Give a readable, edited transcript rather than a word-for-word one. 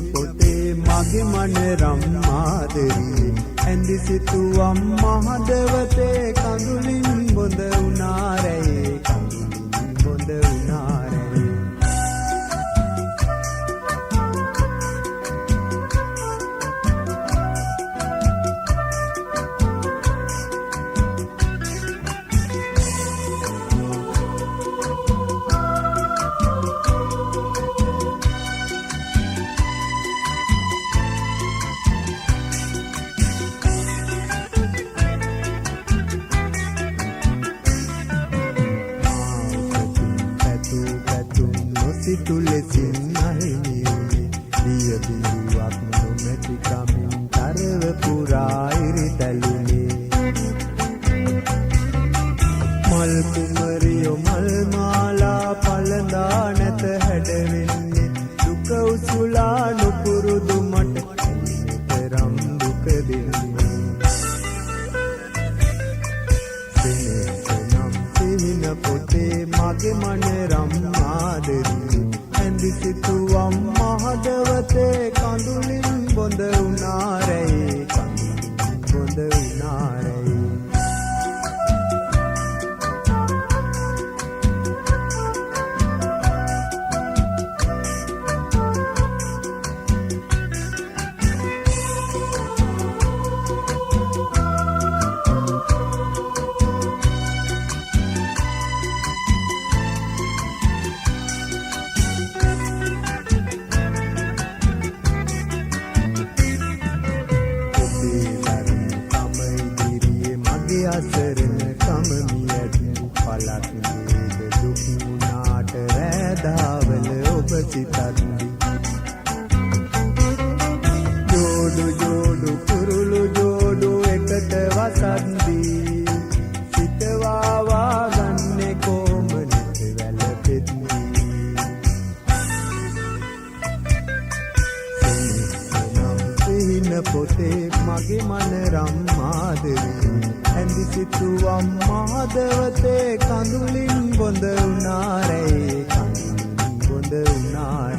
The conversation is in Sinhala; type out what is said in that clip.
පොතේ මගේ මන රම්මාදරී ඇඳි සිතුවම් මහදවතේ කඳුලින් බොඳ උනාරේ කඳුලින් බොඳ උනාරේ සිතුලෙසින් අහිමියුනේ දිය බිඳුවක් නොමැති කමින් තරව පුරා ඉරිතැලුනේ මල් කුමරියෝ මල් මාලා පළඳා නැත හැඩවෙන්නේ දුක උසුලා නුපුරුදු මට තරම් දුක දෙන්නේ සෙනෙහනම් සිහින පොතේ මගේ මන රම්මාදරී ඇඳි සිතුවම් මහදවතේ කඳුලින් බොඳ උනාරේ කඳුලින් බොඳ උනාරේ අසරණ කමමියත් පලක් නේද දුක් වුණාට රෑදාවල ඔබ සිතද්දි ජෝඩු ජෝඩු කුරුළු ජෝඩු එකට වසද්දී සිතවාවා ගන්නේ කොමනට වැළපෙද්දී සෙනෙහනම් සිහින පොතේ මගේ මන රම්මාදරී ඇඳි සිතුවම් මහදවතේ කඳුලින් බොඳ උනාරේ කඳුලින් බොඳ උනාරේ